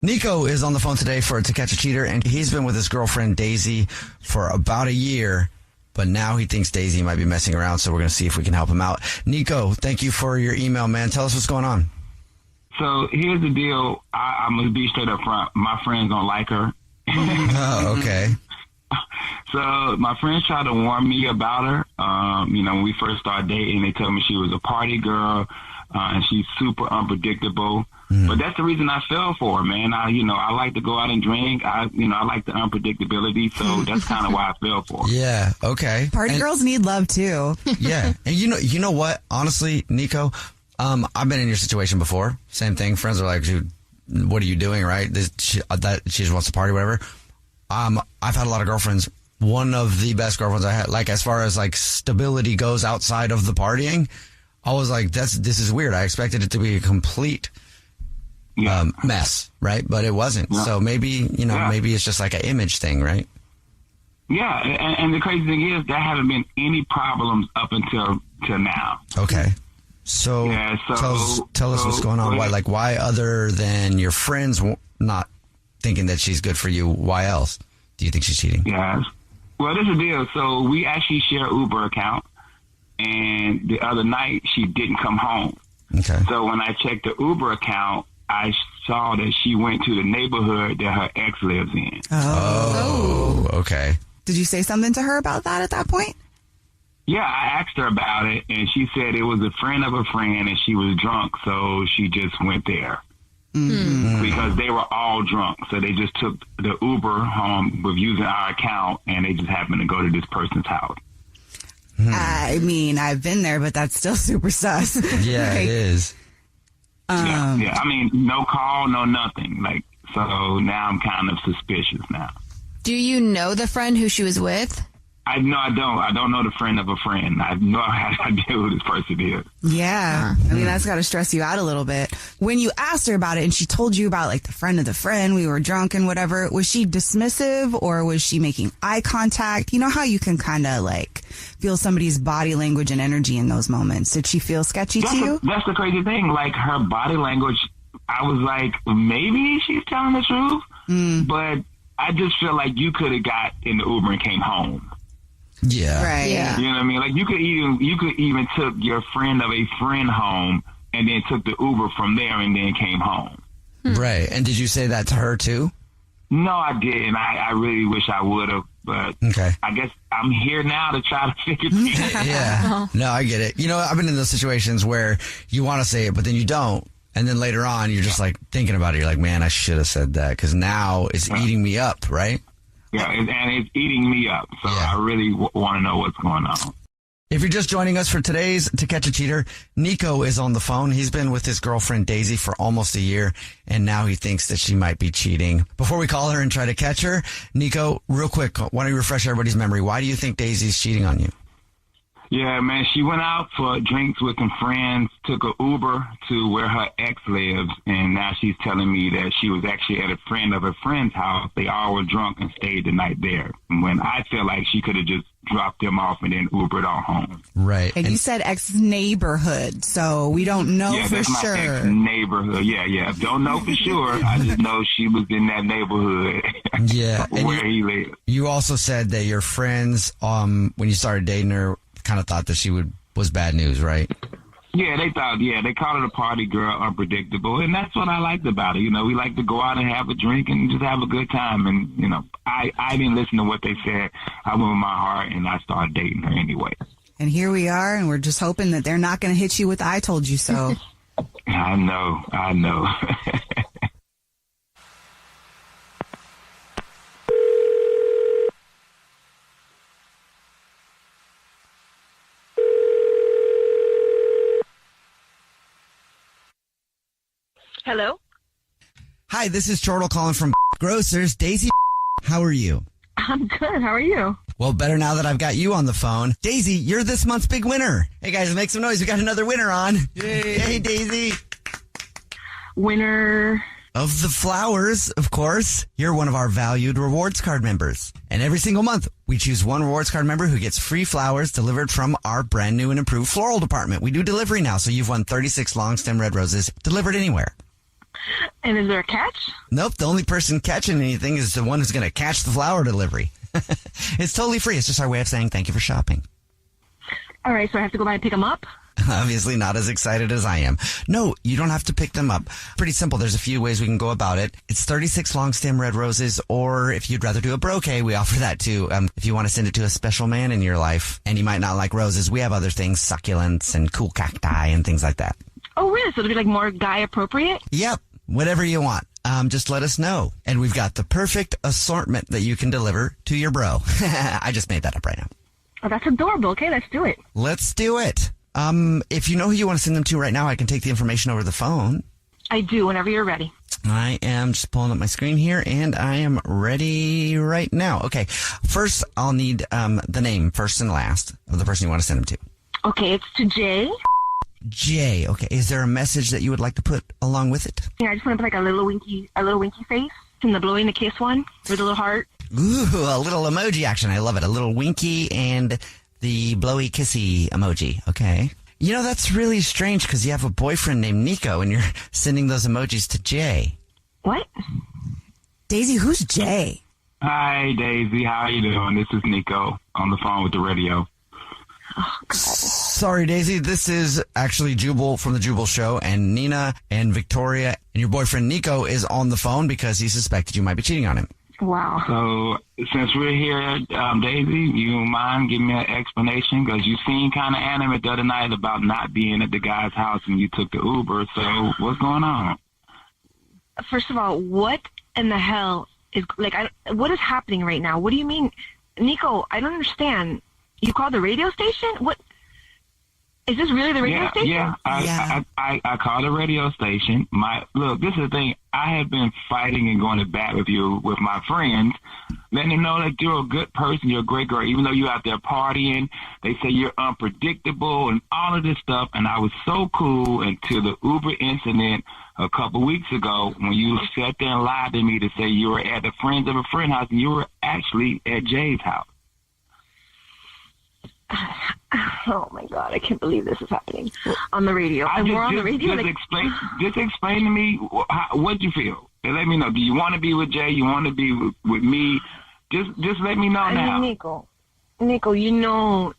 Nico is on the phone today for To Catch a Cheater, and he's been with his girlfriend Daisy for about a year, but now he thinks Daisy might be messing around, so we're going to see if we can help him out. Nico, thank you for your email, man. Tell us what's going on. So here's the deal. I'm going to be straight up front. My friends don't like her. Oh, okay. So my friends tried to warn me about her. When we first started dating, they told me she was a party girl, and she's super unpredictable. But that's the reason I fell for her, man. I like to go out and drink. I like the unpredictability. So that's kind of why I fell for her. Yeah. Okay. Party girls need love too. Yeah. And you know what? Honestly, Nico, I've been in your situation before. Same thing. Friends are like, dude, what are you doing? Right. She just wants to party, whatever. I've had a lot of girlfriends. One of the best girlfriends I had, like as far as like stability goes outside of the partying, I was like, this is weird. I expected it to be a complete mess, right? But it wasn't. Yeah. So maybe, maybe it's just like an image thing, right? Yeah. And the crazy thing is there haven't been any problems up until now. Okay. So, tell us what's going on. Why other than your friends not thinking that she's good for you, why else do you think she's cheating? Yes. Well, this is the deal. So we actually share an Uber account, and the other night she didn't come home. Okay. So when I checked the Uber account, I saw that she went to the neighborhood that her ex lives in. Oh, okay. Did you say something to her about that at that point? Yeah, I asked her about it, and she said it was a friend of a friend, and she was drunk, so she just went there. Mm-hmm. Because they were all drunk, so they just took the Uber home with using our account, and they just happened to go to this person's house. I mean, I've been there, but that's still super sus. Yeah, it is. Yeah. I mean, no call, no nothing. So now I'm kind of suspicious now. Do you know the friend who she was with? No, I don't. I don't know the friend of a friend. I have no idea who this person is. Yeah. I mean, that's got to stress you out a little bit. When you asked her about it and she told you about like the friend of the friend, we were drunk and whatever, was she dismissive or was she making eye contact? You know how you can kind of like feel somebody's body language and energy in those moments. Did she feel sketchy to you? That's the crazy thing. Like her body language, I was like, maybe she's telling the truth, but I just feel like you could have got in the Uber and came home. Yeah. Right. Yeah. You know what I mean? Like you could even took your friend of a friend home and then took the Uber from there and then came home. Right. And did you say that to her too? No, I didn't. I really wish I would have, but okay. I guess I'm here now to try to figure things out. Yeah. No, I get it. I've been in those situations where you want to say it, but then you don't. And then later on, you're just like thinking about it. You're like, man, I should have said that because now it's eating me up, right? Yeah, and it's eating me up, so I really want to know what's going on. If you're just joining us for today's To Catch a Cheater, Nico is on the phone. He's been with his girlfriend Daisy for almost a year, and now he thinks that she might be cheating. Before we call her and try to catch her, Nico, real quick, why don't you refresh everybody's memory? Why do you think Daisy's cheating on you? Yeah, man, she went out for drinks with some friends, took an Uber to where her ex lives, and now she's telling me that she was actually at a friend of a friend's house. They all were drunk and stayed the night there. When I feel like she could have just dropped them off and then Ubered on home. Right. And you said ex-neighborhood, so we don't know for sure. Yeah, that's my ex-neighborhood. Yeah. Don't know for sure. I just know she was in that neighborhood. Yeah. where he lived. You also said that your friends, when you started dating her, kind of thought that she was bad news, right? Yeah, they called her a party girl, unpredictable, and that's what I liked about it. We like to go out and have a drink and just have a good time, and I didn't listen to what they said. I went with my heart, and I started dating her anyway. And here we are, and we're just hoping that they're not going to hit you with "I told you so." I know. Hello? Hi, this is Chortle calling from Grocers. Daisy, how are you? I'm good. How are you? Well, better now that I've got you on the phone. Daisy, you're this month's big winner. Hey, guys, make some noise. We got another winner on. Yay. Hey, Daisy. Winner of the flowers, of course. You're one of our valued rewards card members. And every single month, we choose one rewards card member who gets free flowers delivered from our brand new and improved floral department. We do delivery now, so you've won 36 long stem red roses delivered anywhere. And is there a catch? Nope, the only person catching anything is the one who's going to catch the flower delivery. It's totally free. It's just our way of saying thank you for shopping. All right, so I have to go by and pick them up? Obviously not as excited as I am. No, you don't have to pick them up. Pretty simple. There's a few ways we can go about it. It's 36 long stem red roses, or if you'd rather do a bouquet, we offer that too. If you want to send it to a special man in your life and you might not like roses, we have other things, succulents and cool cacti and things like that. Oh, really? So it'll be like more guy appropriate? Yep. Whatever you want. Just let us know. And we've got the perfect assortment that you can deliver to your bro. I just made that up right now. Oh, that's adorable. Okay, let's do it. Let's do it. If you know who you want to send them to right now, I can take the information over the phone. I do, whenever you're ready. I am just pulling up my screen here, and I am ready right now. Okay, first I'll need the name, first and last, of the person you want to send them to. Okay, it's to Jay. Jay, okay. Is there a message that you would like to put along with it? Yeah, I just want to put like a little winky face, and the blowing the kiss one with a little heart. Ooh, a little emoji action. I love it. A little winky and the blowy kissy emoji. Okay. You know, that's really strange because you have a boyfriend named Nico and you're sending those emojis to Jay. What? Daisy, who's Jay? Hi, Daisy. How are you doing? This is Nico on the phone with the radio. Oh, God. Sorry, Daisy. This is actually Jubal from the Jubal Show, and Nina and Victoria and your boyfriend Nico is on the phone because he suspected you might be cheating on him. Wow. So, since we're here, Daisy, you mind giving me an explanation? Because you seemed kind of animate the other night about not being at the guy's house and you took the Uber. So, what's going on? First of all, what in the hell is, like, what is happening right now? What do you mean? Nico, I don't understand. You called the radio station? What? Is this really the radio station? Yeah, I called the radio station. Look, this is the thing. I have been fighting and going to bat with you with my friends, letting them know that you're a good person, you're a great girl, even though you're out there partying. They say you're unpredictable and all of this stuff. And I was so cool until the Uber incident a couple weeks ago when you sat there and lied to me to say you were at a friend's of a friend house and you were actually at Jay's house. Oh my God! I can't believe this is happening on the radio. We're on the radio. Just explain to me what you feel. And let me know. Do you want to be with Jay? You want to be with me? Just let me know now. Nico, you know,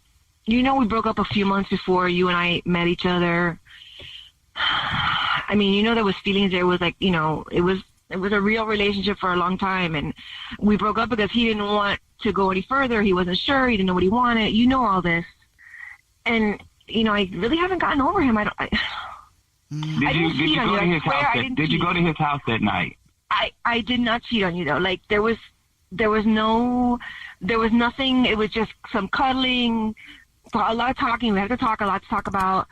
we broke up a few months before you and I met each other. I mean, you know, there was feelings. There was like, you know, it was a real relationship for a long time, and we broke up because he didn't want to go any further. He wasn't sure. He didn't know what he wanted. You know all this. And, you know, I really haven't gotten over him. Did you go to his house that night? I did not cheat on you, though. Like, there was nothing. It was just some cuddling, a lot of talking. We had to talk, a lot to talk about.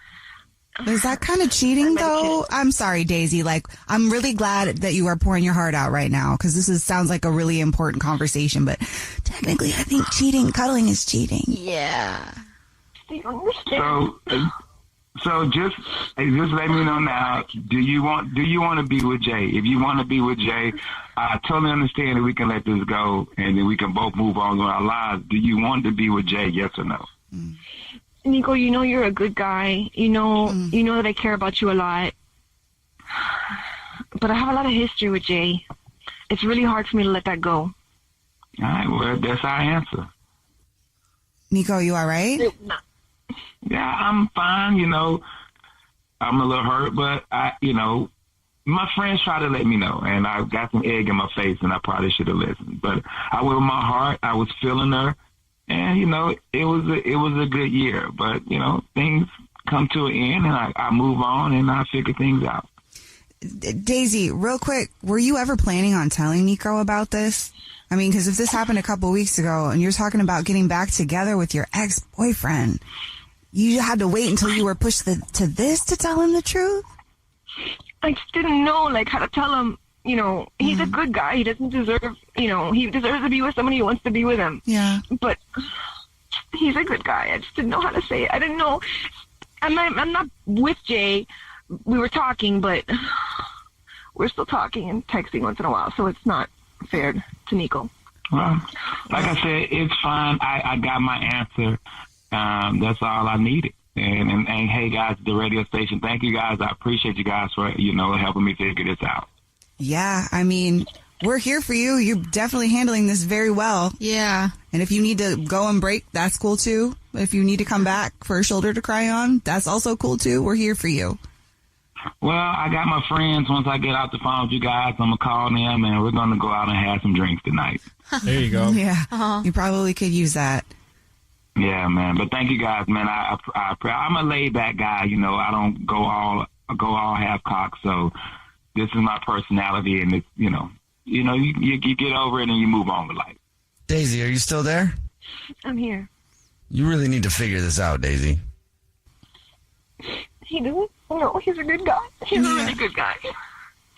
Is that kind of cheating, though? I'm sorry, Daisy. Like, I'm really glad that you are pouring your heart out right now because sounds like a really important conversation. But technically, I think cuddling is cheating. Yeah. You don't understand. So just let me know now. Do you want to be with Jay? If you want to be with Jay, I totally understand that we can let this go and then we can both move on with our lives. Do you want to be with Jay? Yes or no? Nico, you know you're a good guy. You know that I care about you a lot. But I have a lot of history with Jay. It's really hard for me to let that go. All right, well, that's our answer. Nico, you all right? Yeah, I'm fine. You know, I'm a little hurt, but my friends try to let me know, and I got some egg in my face, and I probably should have listened. But I with my heart, I was feeling her. And, you know, it was a good year. But, you know, things come to an end, and I move on, and I figure things out. Daisy, real quick, were you ever planning on telling Nico about this? I mean, because if this happened a couple weeks ago, and you're talking about getting back together with your ex-boyfriend, you had to wait until you were pushed to this to tell him the truth? I just didn't know, like, how to tell him. You know, he's a good guy. He doesn't deserve, he deserves to be with somebody who wants to be with him. Yeah. But he's a good guy. I just didn't know how to say it. I didn't know. I'm not with Jay. We were talking, but we're still talking and texting once in a while, so it's not fair to Nico. Well, like I said, it's fine. I got my answer. That's all I needed. And hey, guys, the radio station, thank you guys. I appreciate you guys for, helping me figure this out. Yeah, I mean, we're here for you. You're definitely handling this very well. Yeah. And if you need to go and break, that's cool too. If you need to come back for a shoulder to cry on, that's also cool too. We're here for you. Well, I got my friends. Once I get out the phone with you guys, I'm going to call them and we're going to go out and have some drinks tonight. There you go. Yeah, You probably could use that. Yeah, man. But thank you guys, man. I'm a laid back guy. I don't go all half cocked. So this is my personality, and it's, you get over it and you move on with life. Daisy, are you still there? I'm here. You really need to figure this out, Daisy. He doesn't. No, he's a good guy. He's a really good guy.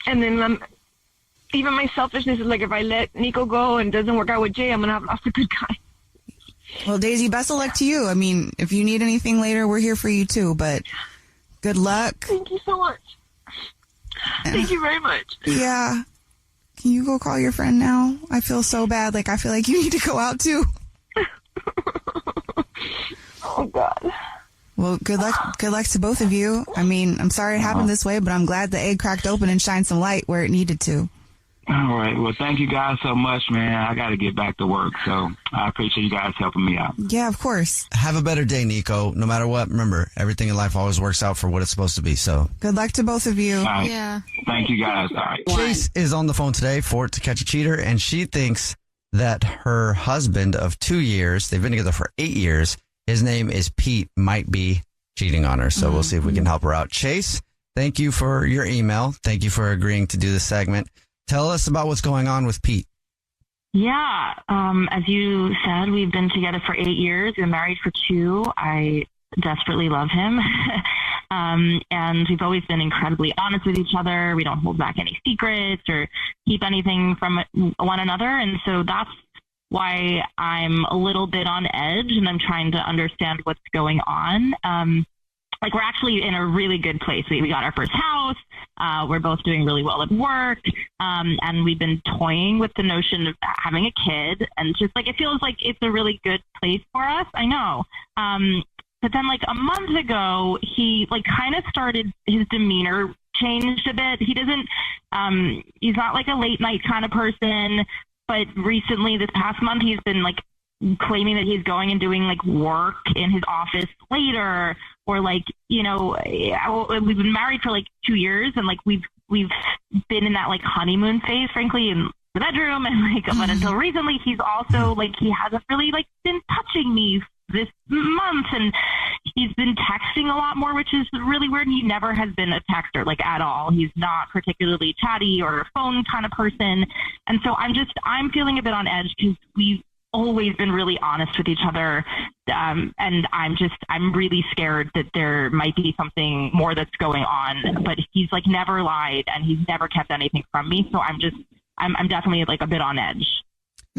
And then even my selfishness is like, if I let Nico go and it doesn't work out with Jay, I'm going to have lost a good guy. Well, Daisy, best of luck to you. I mean, if you need anything later, we're here for you too, but good luck. Thank you so much. Thank you very much. Yeah. Can you go call your friend now? I feel so bad. Like, I feel like you need to go out too. Oh, God. Well, good luck to both of you. I mean, I'm sorry it happened this way, but I'm glad the egg cracked open and shined some light where it needed to. All right. Well, thank you guys so much, man. I got to get back to work, so I appreciate you guys helping me out. Yeah, of course. Have a better day, Nico. No matter what, remember, everything in life always works out for what it's supposed to be. So good luck to both of you. All right. Yeah. Thank you guys. All right. Chase is on the phone today for To Catch a Cheater, and she thinks that her husband of 2 years, they've been together for 8 years, his name is Pete, might be cheating on her. So we'll see if we can help her out. Chase, thank you for your email. Thank you for agreeing to do this segment. Tell us about what's going on with Pete. Yeah. As you said, we've been together for 8 years. We're married for 2. I desperately love him. And we've always been incredibly honest with each other. We don't hold back any secrets or keep anything from one another. And so that's why I'm a little bit on edge and I'm trying to understand what's going on. We're actually in a really good place. We got our first house. We're both doing really well at work. And we've been toying with the notion of having a kid. And just it feels like it's a really good place for us. I know. But then a month ago, he kind of started, his demeanor changed a bit. He doesn't, he's not a late night kind of person. But recently, this past month, he's been claiming that he's going and doing work in his office later, or we've been married for 2 years, and we've been in that honeymoon phase, frankly, in the bedroom, and but until recently, he's also he hasn't really been touching me this month, and he's been texting a lot more, which is really weird. He never has been a texter at all. He's not particularly chatty or a phone kind of person, and so I'm feeling a bit on edge because we've always been really honest with each other, and I'm really scared that there might be something more that's going on. But he's never lied, and he's never kept anything from me. So I'm definitely a bit on edge.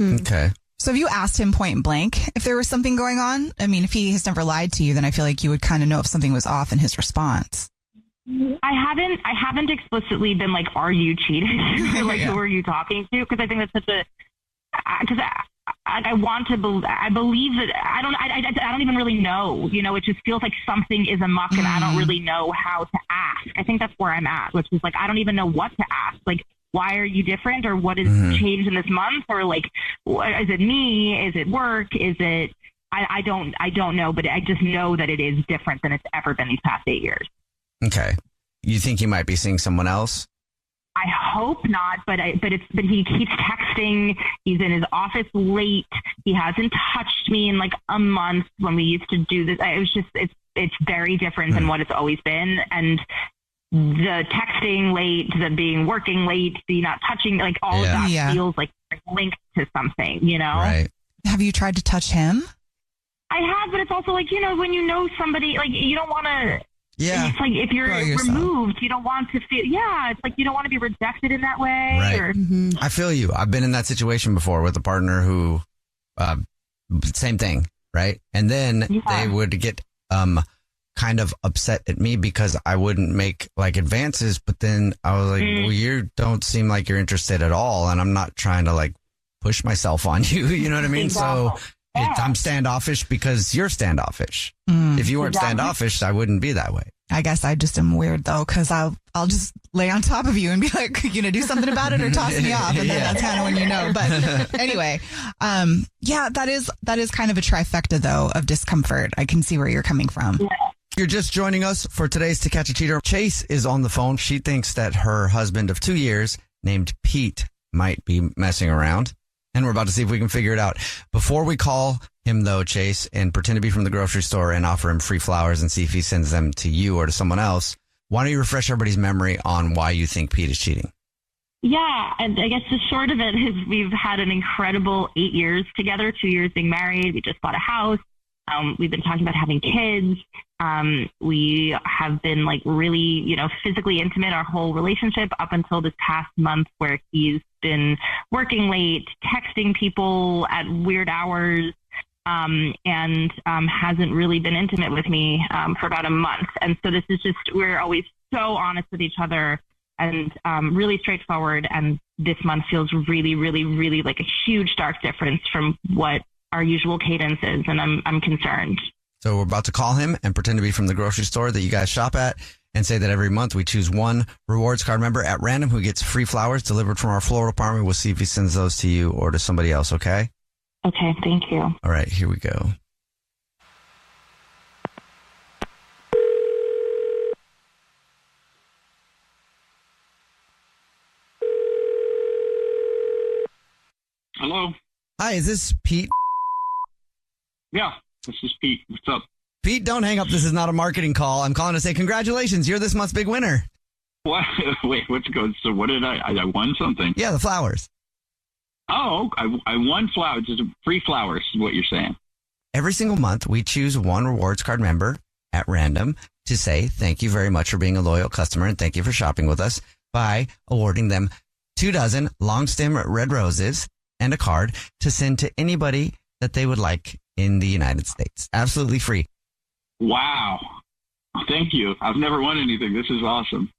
Okay. So have you asked him point blank if there was something going on? I mean, if he has never lied to you, then I feel like you would kind of know if something was off in his response. I haven't explicitly been are you cheating? Or who are you talking to? Because I think that's such I want to I believe that I don't even really know, it just feels like something is amok and I don't really know how to ask. I think that's where I'm at, which is I don't even know what to ask. Why are you different, or what has changed in this month, or is it me? Is it work? Is it, I don't know, but I just know that it is different than it's ever been these past 8 years. Okay. You think he might be seeing someone else? I hope not, but he keeps texting. He's in his office late. He hasn't touched me in a month when we used to do this. It was just, it's very different than what it's always been. And the texting late, the being working late, the not touching, all of that feels linked to something, Right. Have you tried to touch him? I have, but it's also when you know somebody, you don't want to. Yeah. It's if you're removed, you don't want to feel, it's you don't want to be rejected in that way. Right. Or, I feel you. I've been in that situation before with a partner who, same thing, right? And then they would get kind of upset at me because I wouldn't make advances, but then I was like, well, you don't seem like you're interested at all, and I'm not trying to push myself on you, you know what I mean? Exactly. So I'm standoffish because you're standoffish. If you weren't standoffish, I wouldn't be that way. I guess I just am weird though, because I'll just lay on top of you and be like, do something about it or toss me off, and then that's kind of when you know. But anyway, that is kind of a trifecta though of discomfort. I can see where you're coming from. Yeah. You're just joining us for today's To Catch a Cheater. Chase is on the phone. She thinks that her husband of 2 years, named Pete, might be messing around, and we're about to see if we can figure it out. Before we call him, though, Chase, and pretend to be from the grocery store and offer him free flowers and see if he sends them to you or to someone else, why don't you refresh everybody's memory on why you think Pete is cheating? Yeah, and I guess the short of it is we've had an incredible 8 years together, 2 years being married. We just bought a house. We've been talking about having kids. We have been really, physically intimate our whole relationship up until this past month where he's been working late, texting people at weird hours, and hasn't really been intimate with me for about a month. And so this is we're always so honest with each other and really straightforward. And this month feels really, really, really like a huge dark difference from what our usual cadence is, and I'm concerned. So we're about to call him and pretend to be from the grocery store that you guys shop at and say that every month we choose one rewards card member at random who gets free flowers delivered from our floral department. We'll see if he sends those to you or to somebody else, okay? Okay, thank you. All right, here we go. Hello? Hi, is this Pete? Yeah, this is Pete. What's up? Pete, don't hang up. This is not a marketing call. I'm calling to say congratulations. You're this month's big winner. What? Wait, what's going? So what did I won something? Yeah, the flowers. Oh, I won flowers. It's free flowers is what you're saying. Every single month, we choose one rewards card member at random to say thank you very much for being a loyal customer and thank you for shopping with us by awarding them 24 long stem red roses and a card to send to anybody that they would like in the United States. Absolutely free. Wow. Thank you. I've never won anything. This is awesome.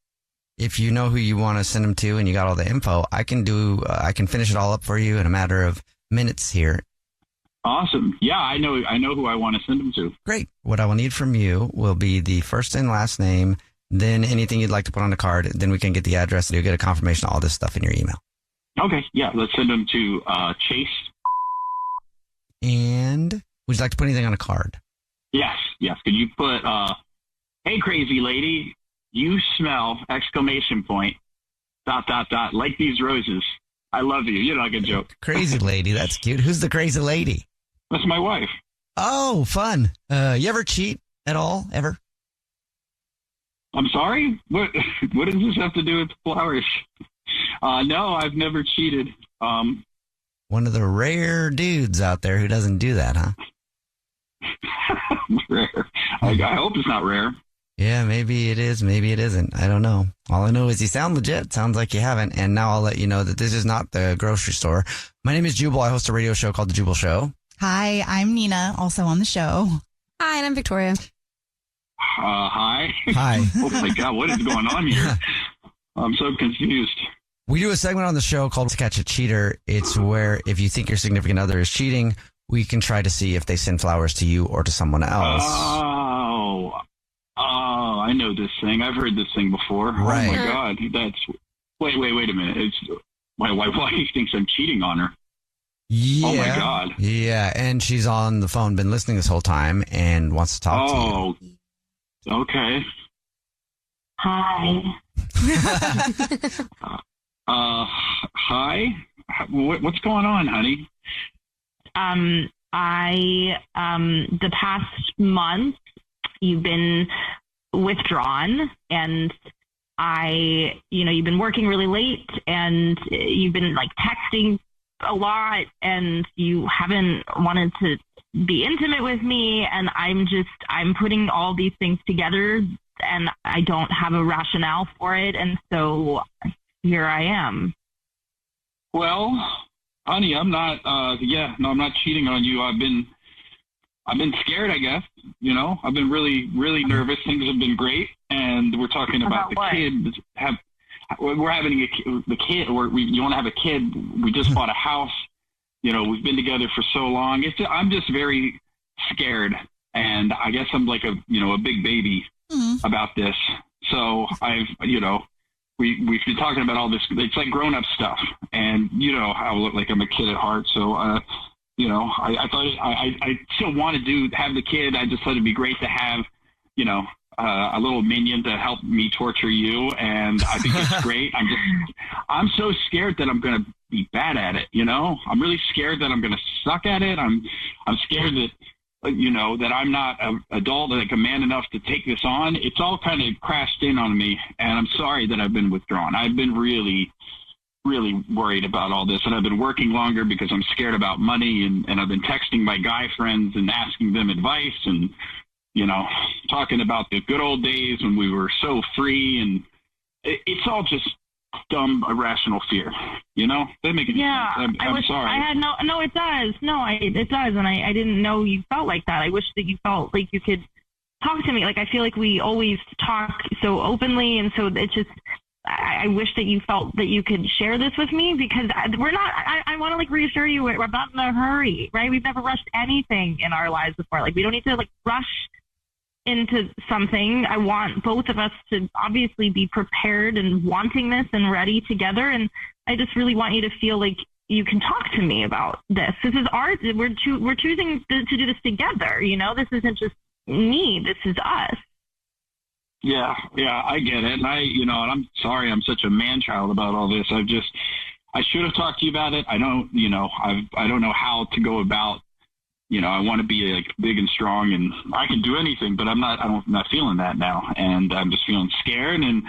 If you know who you want to send them to and you got all the info, I can finish it all up for you in a matter of minutes here. Awesome. Yeah, I know who I want to send them to. Great. What I will need from you will be the first and last name, then anything you'd like to put on the card. Then we can get the address and you'll get a confirmation of all this stuff in your email. Okay. Yeah, let's send them to Chase. And would you like to put anything on a card? Yes. Could you put, hey, crazy lady, you smell, ! Like these roses. I love you. You know, like a joke. Crazy lady. That's cute. Who's the crazy lady? That's my wife. Oh, fun. You ever cheat at all? Ever? I'm sorry? What does this have to do with flowers? No, I've never cheated. One of the rare dudes out there who doesn't do that, huh? Rare. I hope it's not rare. Yeah, maybe it is. Maybe it isn't. I don't know. All I know is you sound legit. Sounds like you haven't. And now I'll let you know that this is not the grocery store. My name is Jubal. I host a radio show called The Jubal Show. Hi, I'm Nina, also on the show. Hi, and I'm Victoria. Hi. Hi. Oh my God, what is going on here? I'm so confused. We do a segment on the show called To Catch a Cheater. It's where if you think your significant other is cheating, we can try to see if they send flowers to you or to someone else. Oh, I know this thing. I've heard this thing before. Right. Oh my God. Wait a minute. My wife thinks I'm cheating on her. Yeah. Oh my God. Yeah. And she's on the phone, been listening this whole time and wants to talk to you. Oh, okay. Hi. Hi. What's going on, honey? The past month, you've been withdrawn, and you've been working really late, and you've been texting a lot, and you haven't wanted to be intimate with me, and I'm putting all these things together, and I don't have a rationale for it, and so here I am. Well, honey, I'm not. I'm not cheating on you. I've been scared, I guess. I've been really, really nervous. Things have been great, and we're talking about the kids. We're having the kid. You want to have a kid? We just bought a house, we've been together for so long. I'm just very scared, and I guess I'm like a big baby about this. So we've been talking about all this. It's like grown up stuff, and how I look like I'm a kid at heart. So I thought I still want to have the kid. I just thought it'd be great to have a little minion to help me torture you, and I think it's great. I'm so scared that I'm gonna be bad at it. I'm really scared that I'm gonna suck at it. I'm scared that that I'm not an adult, like a man enough to take this on. It's all kind of crashed in on me, and I'm sorry that I've been withdrawn. I've been really, really worried about all this, and I've been working longer because I'm scared about money, and I've been texting my guy friends and asking them advice, and talking about the good old days when we were so free, and it's all just dumb, irrational fear. That makes sense. I'm sorry. I had no, it does. No, it does. And I didn't know you felt like that. I wish that you felt like you could talk to me. Like, I feel like we always talk so openly. And so it's just, I wish that you felt that you could share this with me, because we're not, I want to like reassure you, we're not in a hurry, right? We've never rushed anything in our lives before. Like, we don't need to like rush into something. I want both of us to obviously be prepared and wanting this and ready together. And I just really want you to feel like you can talk to me about this. This is ours. We're choosing to do this together. This isn't just me. This is us. Yeah, I get it. And and I'm sorry I'm such a man-child about all this. I should have talked to you about it. I don't know how to go about, I want to be like big and strong, and I can do anything, but I'm not feeling that now. And I'm just feeling scared, and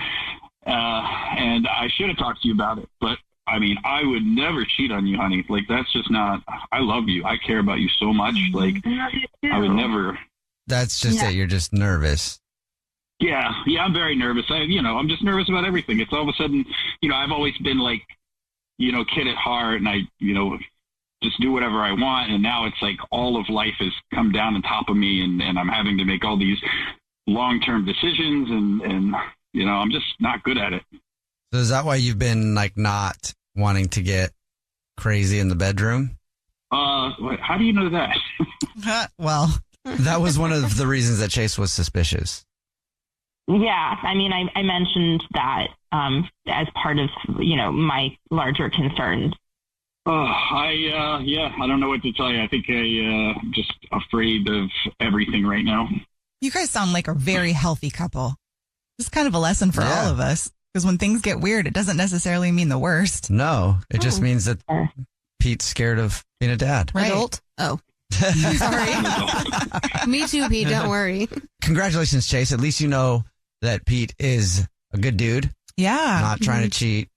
I should have talked to you about it. But I mean, I would never cheat on you, honey. Like, that's just not, I love you. I care about you so much. Like, I would never. That's just it. You're just nervous. Yeah, I'm very nervous. I'm just nervous about everything. It's all of a sudden, I've always been like, kid at heart, and I, just do whatever I want. And now it's like all of life has come down on top of me, and I'm having to make all these long-term decisions, and I'm just not good at it. So is that why you've been like not wanting to get crazy in the bedroom? How do you know that? Well, that was one of the reasons that Chase was suspicious. Yeah, I mean, I mentioned that as part of, my larger concerns. I don't know what to tell you. I think I'm just afraid of everything right now. You guys sound like a very healthy couple. It's kind of a lesson for all of us, because when things get weird, it doesn't necessarily mean the worst. No, it just means that Pete's scared of being a dad. Right. Adult? Oh. Sorry. Me too, Pete. Don't worry. Congratulations, Chase. At least you know that Pete is a good dude. Yeah. Not trying to cheat.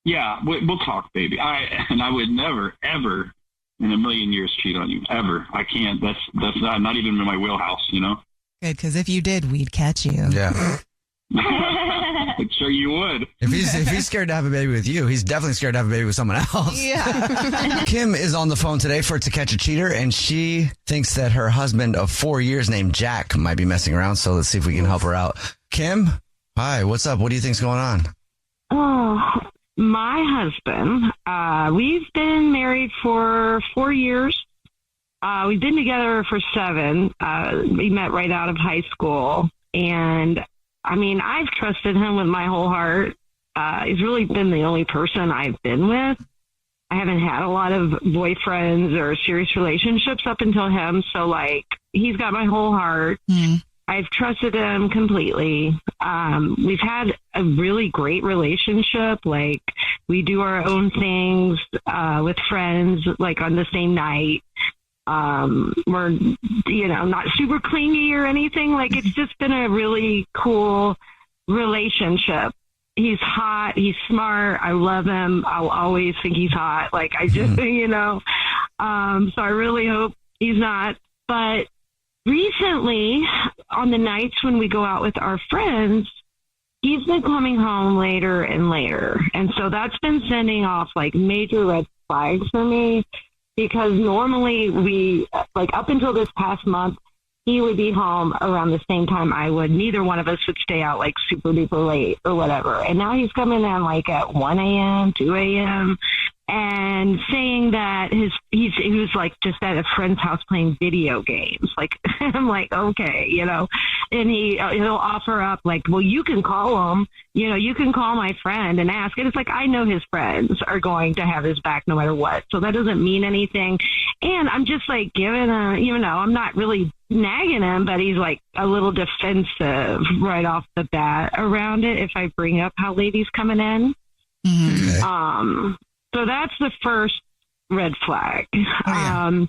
Yeah, we'll talk, baby. I would never, ever in a million years cheat on you. Ever. I can't. That's not even in my wheelhouse, Good, because if you did, we'd catch you. Yeah. I'm sure you would. If he's scared to have a baby with you, he's definitely scared to have a baby with someone else. Yeah. Kim is on the phone today for To Catch a Cheater, and she thinks that her husband of 4 years named Jack might be messing around. So let's see if we can help her out. Kim, hi, what's up? What do you think's going on? Oh, my husband, we've been married for 4 years. We've been together for 7. We met right out of high school. And I mean, I've trusted him with my whole heart. He's really been the only person I've been with. I haven't had a lot of boyfriends or serious relationships up until him. So like, he's got my whole heart. I've trusted him completely. We've had a really great relationship. Like, we do our own things with friends, like on the same night. We're, not super clingy or anything. Like, it's just been a really cool relationship. He's hot. He's smart. I love him. I'll always think he's hot. Like, I just, so I really hope he's not. But recently, on the nights when we go out with our friends, he's been coming home later and later. And so that's been sending off like major red flags for me, because normally we, like up until this past month, he would be home around the same time I would. Neither one of us would stay out like super duper late or whatever. And now he's coming in like at 1 a.m., 2 a.m. And and saying that he was like just at a friend's house playing video games. Like, I'm like, okay, and he'll offer up like, well, you can call him, you can call my friend and ask. And it's like, I know his friends are going to have his back no matter what. So that doesn't mean anything. And I'm just like giving I'm not really nagging him, but he's like a little defensive right off the bat around it if I bring up how late he's coming in. Okay. So that's the first red flag. Oh, yeah.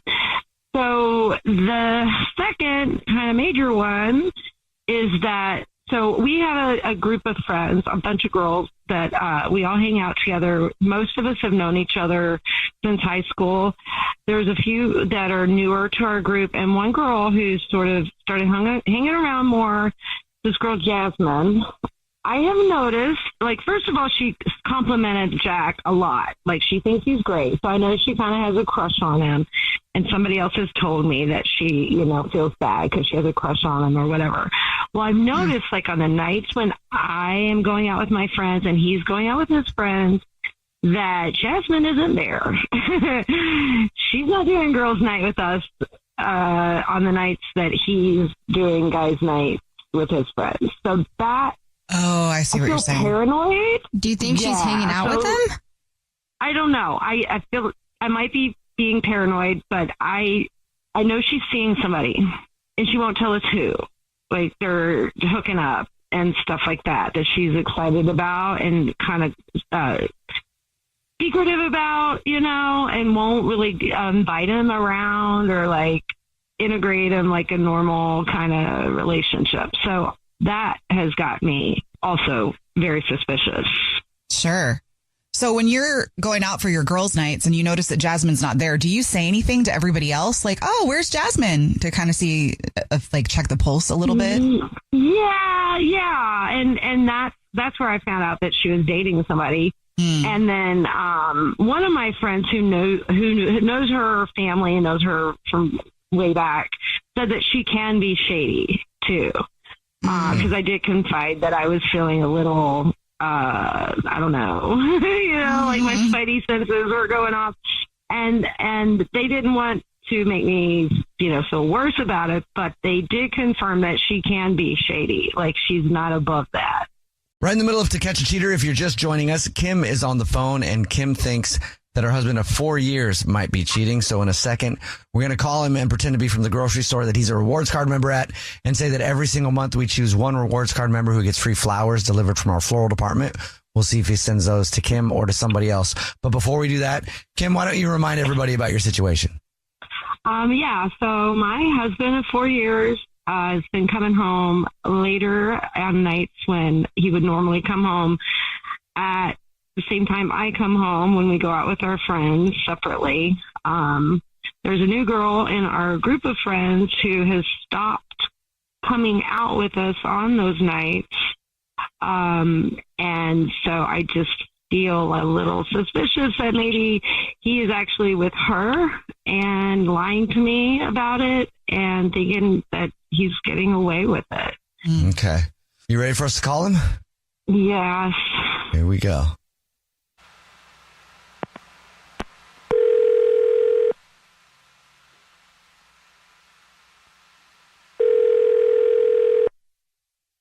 So the second kind of major one is that, so we have a group of friends, a bunch of girls that we all hang out together. Most of us have known each other since high school. There's a few that are newer to our group, and one girl who's sort of started hanging around more, this girl Jasmine. I have noticed, like, first of all, she complimented Jack a lot. Like, she thinks he's great. So I know she kind of has a crush on him. And somebody else has told me that she, feels bad because she has a crush on him or whatever. Well, I've noticed, like, on the nights when I am going out with my friends and he's going out with his friends, that Jasmine isn't there. She's not doing girls' night with us on the nights that he's doing guys' night with his friends. So that... Oh, I see what you're saying. Paranoid. Do you think she's hanging out with him? I don't know. I feel I might be being paranoid, but I know she's seeing somebody, and she won't tell us who. Like, they're hooking up and stuff like that she's excited about and kind of secretive about, and won't really invite him around or like integrate him like a normal kind of relationship. So that has got me also very suspicious. Sure. So when you're going out for your girls' nights and you notice that Jasmine's not there, do you say anything to everybody else? Like, oh, where's Jasmine? To kind of see, check the pulse a little bit? Yeah. And that's where I found out that she was dating somebody. And then one of my friends who knows her family and knows her from way back said that she can be shady, too. Because I did confide that I was feeling a little, I don't know, like my spidey senses were going off, and they didn't want to make me, feel worse about it, but they did confirm that she can be shady, like she's not above that. Right in the middle of To Catch a Cheater, if you're just joining us, Kim is on the phone, and Kim thinks that her husband of 4 years might be cheating. So in a second, we're going to call him and pretend to be from the grocery store that he's a rewards card member at, and say that every single month we choose one rewards card member who gets free flowers delivered from our floral department. We'll see if he sends those to Kim or to somebody else. But before we do that, Kim, why don't you remind everybody about your situation? So my husband of 4 years has been coming home later on nights when he would normally come home at the same time I come home when we go out with our friends separately. There's a new girl in our group of friends who has stopped coming out with us on those nights. And so I just feel a little suspicious that maybe he is actually with her and lying to me about it and thinking that he's getting away with it. Okay. You ready for us to call him? Yes. Here we go.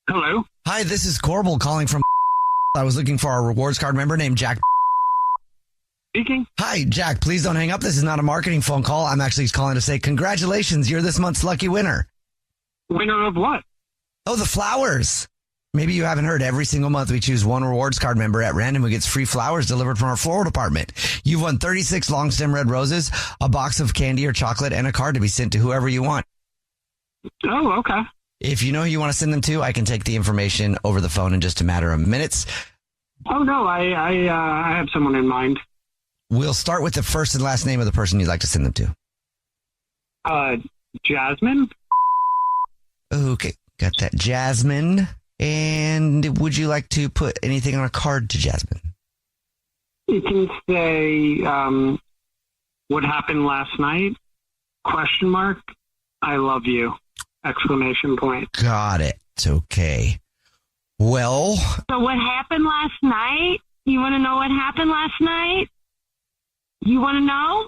Hello. Hi, this is Corbel calling from. I was looking for our rewards card member named Jack. Speaking. Hi, Jack. Please don't hang up. This is not a marketing phone call. I'm actually calling to say congratulations. You're this month's lucky winner. Winner of what? Oh, the flowers. Maybe you haven't heard. Every single month we choose one rewards card member at random who gets free flowers delivered from our floral department. You've won 36 long stem red roses, a box of candy or chocolate, and a card to be sent to whoever you want. Oh, okay. If you know who you want to send them to, I can take the information over the phone in just a matter of minutes. Oh, no, I have someone in mind. We'll start with the first and last name of the person you'd like to send them to. Jasmine. Okay, got that. Jasmine. And would you like to put anything on a card to Jasmine? You can say, what happened last night? ? I love you! ! Got it. Okay. Well. So what happened last night? You want to know what happened last night? You want to know?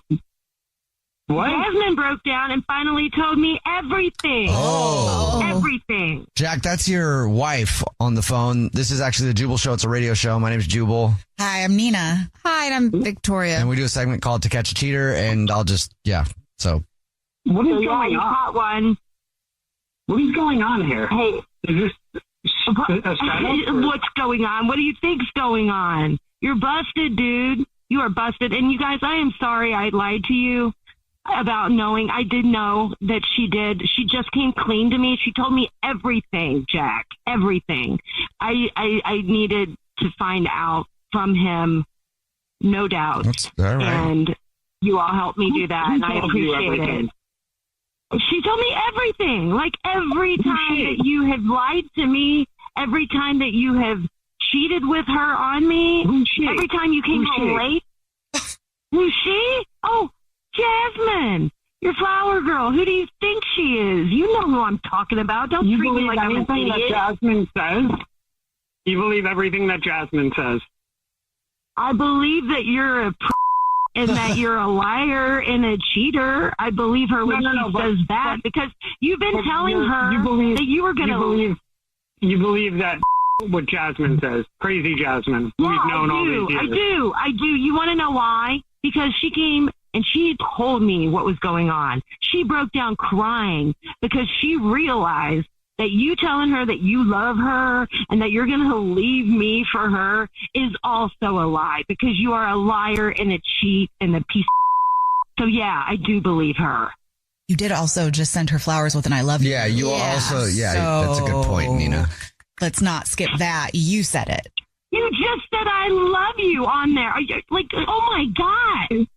What? Jasmine broke down and finally told me everything. Oh. Everything. Jack, that's your wife on the phone. This is actually the Jubal Show. It's a radio show. My name is Jubal. Hi, I'm Nina. Hi, and I'm Victoria. And we do a segment called To Catch a Cheater. And I'll just, so. What is So, going you on? caught one. What is going on here? Hey, Is this a setup? what's going on? What do you think's going on? You're busted, dude. You are busted. And you guys, I am sorry I lied to you about knowing. I did know that she did. She just came clean to me. She told me everything, Jack. Everything. I needed to find out from him, no doubt. That's all right. And you all helped me do that, and I told you appreciate it. everything? She told me everything. Like every time that you have lied to me, every time that you have cheated with her on me, every time you came home late. Who's she? Oh, Jasmine, your flower girl. Who do you think she is? You know who I'm talking about. Don't treat me like I'm an anything that idiot. Jasmine says? You believe everything that Jasmine says? I believe that you're a and that you're a liar and a cheater. I believe her when she says that because you've been telling her that you were going to. You believe that what Jasmine says? Crazy Jasmine. Yeah, We've known all these years. I do. You want to know why? Because she came and she told me what was going on. She broke down crying because she realized that you telling her that you love her and that you're going to leave me for her is also a lie because you are a liar and a cheat and a piece of. So, yeah, I do believe her. You did also just send her flowers with an I love you. Yeah, you also, that's a good point, Nina. Let's not skip that. You said it. You just said I love you on there. Like, oh, my God.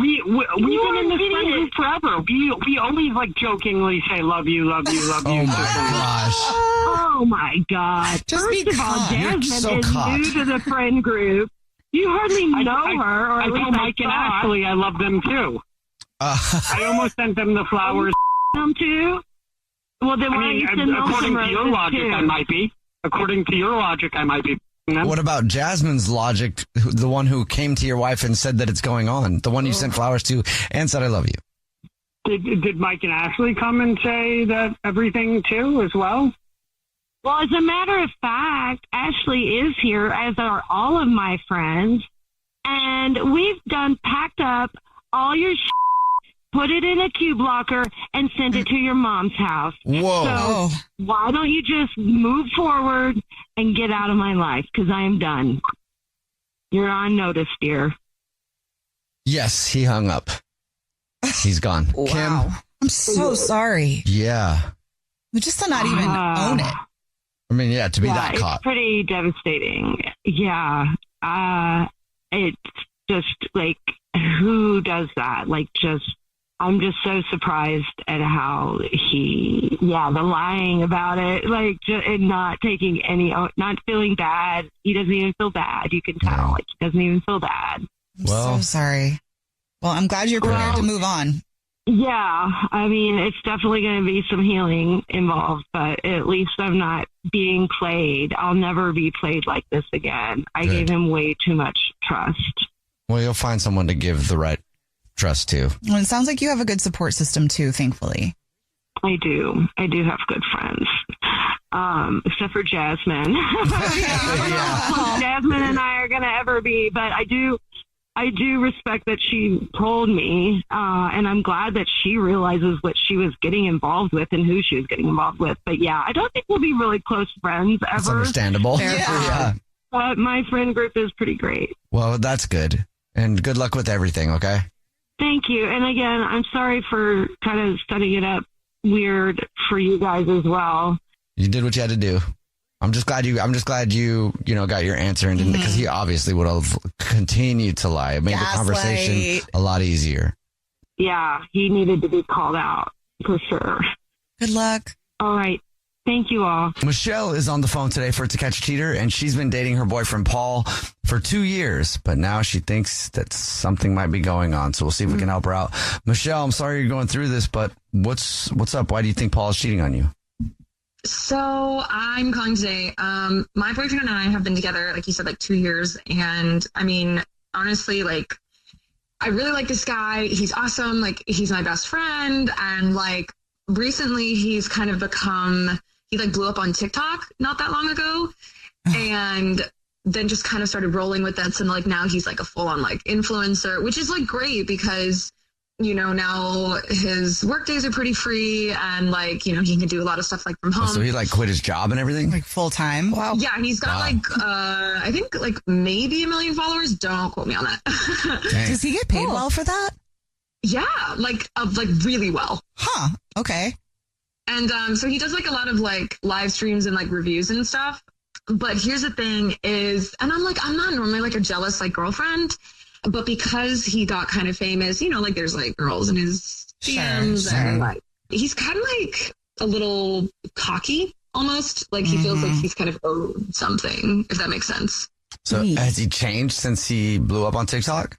We've been in this friend group forever. We always like jokingly say love you, love you, love you. Oh my gosh. Oh my God. Just First be of all, caught. Jasmine You're so is caught. new to the friend group. You hardly know her, or I at least told Mike and thought. Ashley I love them too. I almost sent them the flowers. Them too? Well, then why don't you send them according some to your roses, logic, too? I might be. According to your logic, I might be. What about Jasmine's logic, the one who came to your wife and said that it's going on, the one you sent flowers to and said I love you? Did Mike and Ashley come and say that everything too as well? Well, as a matter of fact, Ashley is here, as are all of my friends, and we've packed up all your put it in a cube locker, and send it to your mom's house. Whoa. So why don't you just move forward and get out of my life? Because I am done. You're on notice, dear. Yes, he hung up. He's gone. Wow. Kim? I'm so sorry. Yeah. We just to not even own it. I mean, yeah, to be that it's caught. pretty devastating. Yeah. It's just like, who does that? Like, I'm just so surprised at how the lying about it, like, and not taking not feeling bad. He doesn't even feel bad. You can tell, like, he doesn't even feel bad. I'm so sorry. Well, I'm glad you're prepared to move on. Yeah, I mean, it's definitely going to be some healing involved, but at least I'm not being played. I'll never be played like this again. I gave him way too much trust. Well, you'll find someone to give the right trust to. Well, it sounds like you have a good support system too, thankfully. I do. I do have good friends. Except for Jasmine. Jasmine and I are going to ever be, but I do respect that she told me, and I'm glad that she realizes what she was getting involved with and who she was getting involved with. But yeah, I don't think we'll be really close friends ever. That's understandable. Yeah. But my friend group is pretty great. Well, that's good. And good luck with everything, okay? Thank you. And again, I'm sorry for kind of setting it up weird for you guys as well. You did what you had to do. I'm just glad you got your answer and didn't, because he obviously would have continued to lie. It made the conversation a lot easier. Yeah, he needed to be called out for sure. Good luck. All right. Thank you all. Michelle is on the phone today for To Catch a Cheater, and she's been dating her boyfriend Paul for 2 years, but now she thinks that something might be going on. So we'll see if we can help her out. Michelle, I'm sorry you're going through this, but what's up? Why do you think Paul is cheating on you? So I'm calling today. My boyfriend and I have been together, like you said, like 2 years. And I mean, honestly, like I really like this guy. He's awesome. Like, he's my best friend. And like, recently he's kind of become, he like blew up on TikTok not that long ago. And then just kind of started rolling with that. So like now he's like a full on like influencer, which is like great because, you know, now his work days are pretty free and like, you know, he can do a lot of stuff like from home. So he like quit his job and everything? Like full time? Wow. Yeah, he's got like, I think like maybe 1 million followers. Don't quote me on that. Does he get paid well for that? Yeah, like really well. Huh. Okay. And so he does like a lot of like live streams and like reviews and stuff. But here's the thing is, and I'm not normally like a jealous like girlfriend, but because he got kind of famous, you know, like there's like girls in his DMs and like he's kind of like a little cocky almost. Like he feels like he's kind of owed something, if that makes sense. So has he changed since he blew up on TikTok?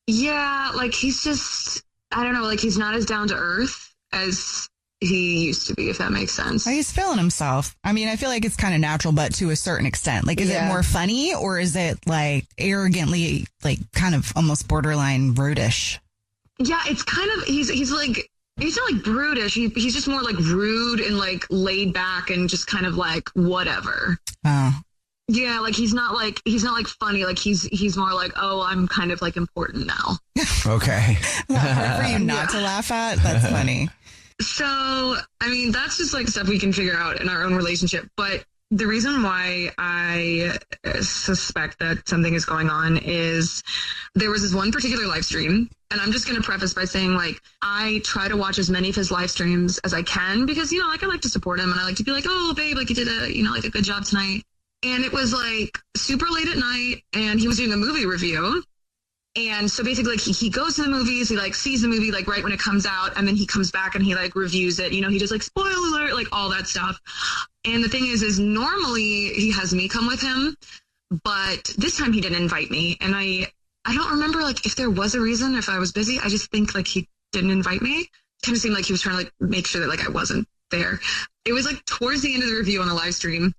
Yeah, like he's just, I don't know, like he's not as down to earth as he used to be, if that makes sense. He's feeling himself. I mean, I feel like it's kind of natural, but to a certain extent. Like, is it more funny or is it like arrogantly, like kind of almost borderline rudish? Yeah, it's kind of, he's like, he's not like brutish. He's just more like rude and like laid back and just kind of like whatever. Oh. Yeah, like he's not like funny. Like he's more like, oh, I'm kind of like important now. Okay. Hard for you not to laugh at. That's funny. So, I mean, that's just like stuff we can figure out in our own relationship. But the reason why I suspect that something is going on is there was this one particular live stream. And I'm just going to preface by saying, like, I try to watch as many of his live streams as I can because, you know, like I like to support him and I like to be like, oh, babe, like you did like a good job tonight. And it was like super late at night and he was doing a movie review. And so basically, like, he goes to the movies, he, like, sees the movie, like, right when it comes out, and then he comes back and he, like, reviews it. You know, he does, like, spoiler alert, like, all that stuff. And the thing is normally he has me come with him, but this time he didn't invite me. And I don't remember, like, if there was a reason, if I was busy. I just think, like, he didn't invite me. Kind of seemed like he was trying to, like, make sure that, like, I wasn't there. It was, like, towards the end of the review on the live stream.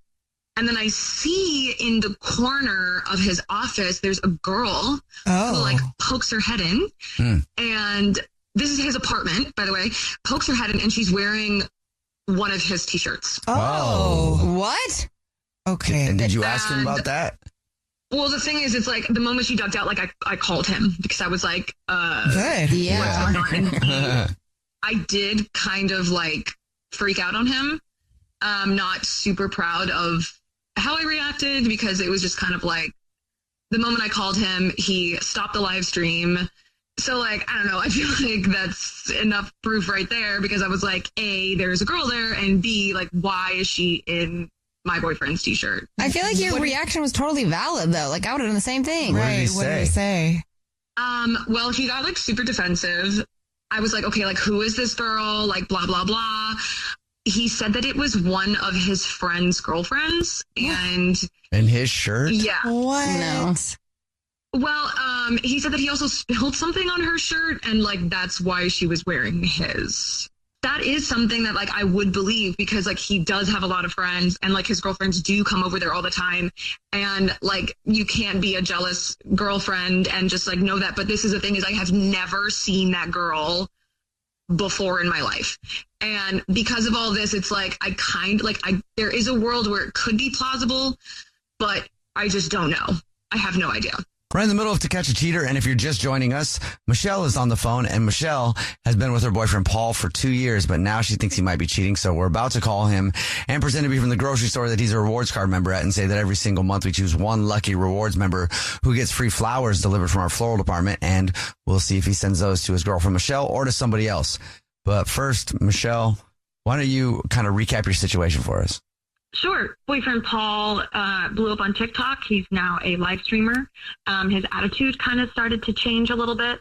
And then I see in the corner of his office, there's a girl who like pokes her head in. And this is his apartment, by the way, pokes her head in and she's wearing one of his T-shirts. Oh, what? Okay. And did you ask him about that? Well, the thing is, it's like the moment she ducked out, like I called him because I was like, good. Yeah. What's going on? I did kind of like freak out on him. I'm not super proud of how I reacted because it was just kind of like the moment I called him, he stopped the live stream. So like, I don't know, I feel like that's enough proof right there because I was like, A, there's a girl there, and B, like, why is she in my boyfriend's T-shirt? I feel like your reaction was totally valid though. Like I would have done the same thing. Right. What did he say? Well, he got like super defensive. I was like, okay, like who is this girl? Like blah, blah, blah. He said that it was one of his friend's girlfriends and in his shirt. Yeah. What? No. Well, he said that he also spilled something on her shirt and like that's why she was wearing his. That is something that like I would believe because like he does have a lot of friends and like his girlfriends do come over there all the time. And like you can't be a jealous girlfriend and just like know that. But this is the thing is I have never seen that girl before in my life. And because of all this, it's like there is a world where it could be plausible, but I just don't know. I have no idea. We're in the middle of To Catch a Cheater, and if you're just joining us, Michelle is on the phone, and Michelle has been with her boyfriend Paul for 2 years, but now she thinks he might be cheating, so we're about to call him and pretend to be from the grocery store that he's a rewards card member at and say that every single month we choose one lucky rewards member who gets free flowers delivered from our floral department, and we'll see if he sends those to his girlfriend Michelle or to somebody else. But first, Michelle, why don't you kind of recap your situation for us? Sure. Boyfriend Paul blew up on TikTok. He's now a live streamer. His attitude kind of started to change a little bit.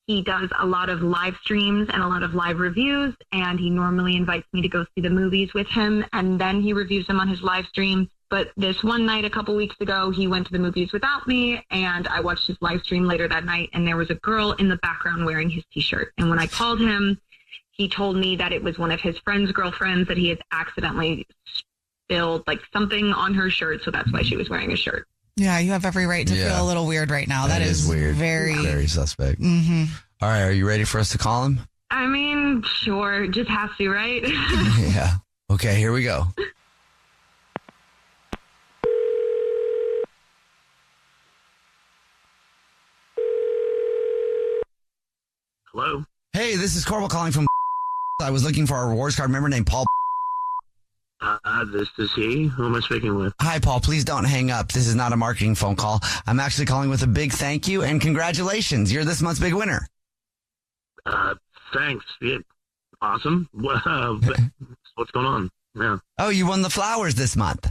He does a lot of live streams and a lot of live reviews, and he normally invites me to go see the movies with him, and then he reviews them on his live stream. But this one night a couple weeks ago, he went to the movies without me, and I watched his live stream later that night, and there was a girl in the background wearing his T-shirt. And when I called him, he told me that it was one of his friend's girlfriends that he had accidentally spilled like something on her shirt, so that's why she was wearing a shirt. Yeah, you have every right to feel a little weird right now. That is weird. Very suspect. Mm-hmm. All right, are you ready for us to call him? I mean, sure. Just has to, right? Yeah. Okay, here we go. Hello? Hey, this is Corbel calling from I was looking for a rewards card member named Paul. This is he. Who am I speaking with? Hi, Paul. Please don't hang up. This is not a marketing phone call. I'm actually calling with a big thank you and congratulations. You're this month's big winner. Thanks. Yeah. Awesome. What's going on? Yeah. Oh, you won the flowers this month.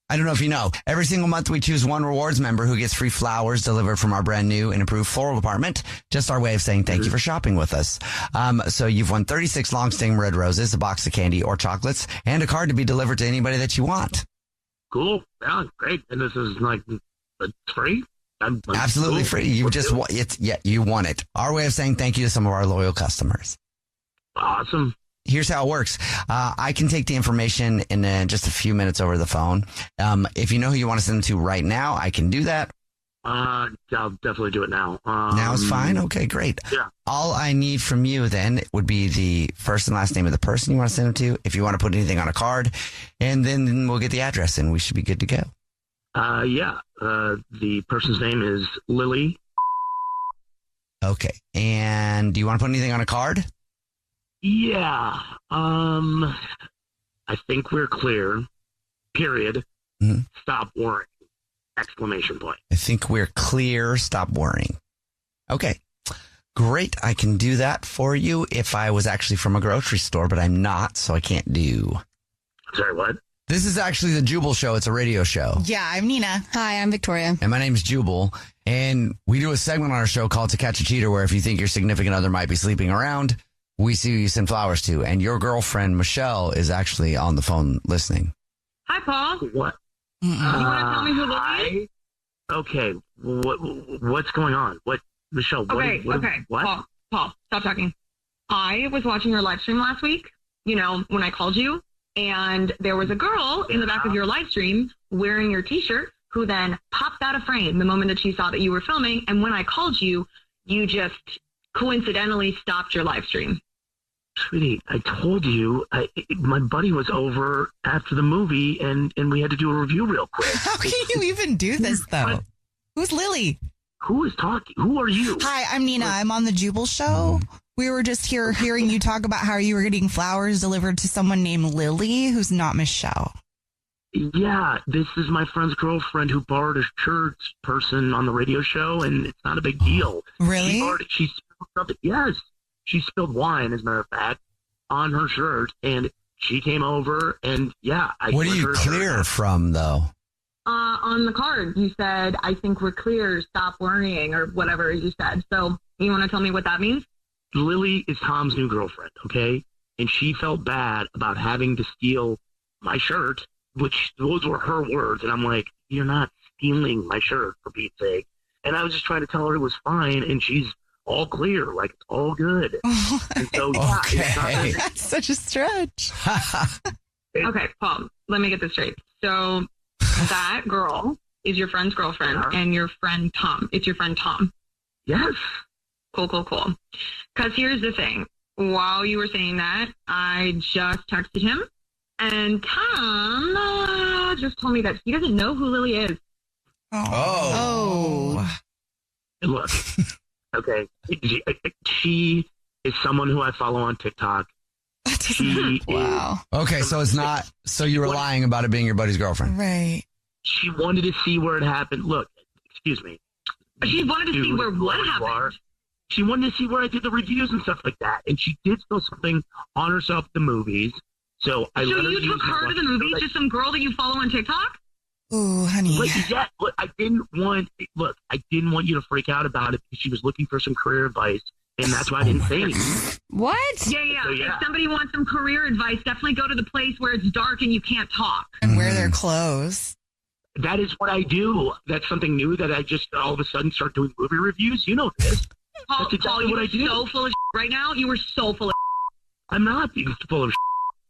I don't know if you know. Every single month we choose one rewards member who gets free flowers delivered from our brand new and improved floral department. Just our way of saying thank you for shopping with us. So you've won 36 long-stem red roses, a box of candy or chocolates, and a card to be delivered to anybody that you want. Cool. Yeah, great. And this is like it's free? Absolutely free. You just you won it. Our way of saying thank you to some of our loyal customers. Awesome. Here's how it works. I can take the information in just a few minutes over the phone. If you know who you want to send them to right now, I can do that. I'll definitely do it now. Now is fine? Okay, great. Yeah. All I need from you then would be the first and last name of the person you want to send them to, if you want to put anything on a card, and then we'll get the address and we should be good to go. The person's name is Lily. Okay. And do you want to put anything on a card? Yeah. I think we're clear. Period. Mm-hmm. Stop worrying. Exclamation point. I think we're clear. Stop worrying. Okay. Great. I can do that for you if I was actually from a grocery store, but I'm not, so I can't do. Sorry, what? This is actually the Jubal Show. It's a radio show. Yeah, I'm Nina. Hi, I'm Victoria. And my name's Jubal. And we do a segment on our show called To Catch a Cheater, where if you think your significant other might be sleeping around, we see who you send flowers to. And your girlfriend, Michelle, is actually on the phone listening. Hi, Paul. What? You want to tell me who Lily is? Okay. What's going on? What, Michelle? Okay. What? Paul, stop talking. I was watching your live stream last week, when I called you, and there was a girl in the back of your live stream wearing your T-shirt who then popped out of frame the moment that she saw that you were filming. And when I called you, you just coincidentally stopped your live stream. Sweetie, I told you, my buddy was over after the movie and we had to do a review real quick. How can you even do this, though? Who's Lily? Who is talking? Who are you? Hi, I'm Nina. I'm on the Jubal Show. We were just hearing you talk about how you were getting flowers delivered to someone named Lily, who's not Michelle. Yeah, this is my friend's girlfriend who borrowed a shirt person on the radio show, and it's not a big deal. Really? She spilled something. Yes. She spilled wine, as a matter of fact, on her shirt, and she came over, and yeah. What are you clear from, though? On the card, you said, I think we're clear, stop worrying, or whatever you said. So you want to tell me what that means? Lily is Tom's new girlfriend, okay? And she felt bad about having to steal my shirt, which those were her words. And I'm like, you're not stealing my shirt, for Pete's sake. And I was just trying to tell her it was fine, and she's all clear, like it's all good. And so, yeah, okay. That's such a stretch. Okay, Paul, let me get this straight. So that girl is your friend's girlfriend and your friend Tom. It's your friend Tom. Yes. Cool. Because here's the thing. While you were saying that, I just texted him, and Tom just told me that he doesn't know who Lily is. Oh. Look, okay, she is someone who I follow on TikTok. Wow. Okay, so it's not. So you were lying about it being your buddy's girlfriend, right? She wanted to see where it happened. Look, excuse me. She wanted to see where what happened. She wanted to see where I did the reviews and stuff like that, and she did spill something on herself at the movies. So you took her to the movies to some girl that you follow on TikTok? Ooh, honey. Look, I didn't want you to freak out about it because she was looking for some career advice, and that's why I didn't say anything. What? Yeah. So, yeah. If somebody wants some career advice, definitely go to the place where it's dark and you can't talk. And wear their clothes. That is what I do. That's something new that I just all of a sudden start doing movie reviews. You know this. Paul, what I do. So full of right now. You were so full of I'm not being full of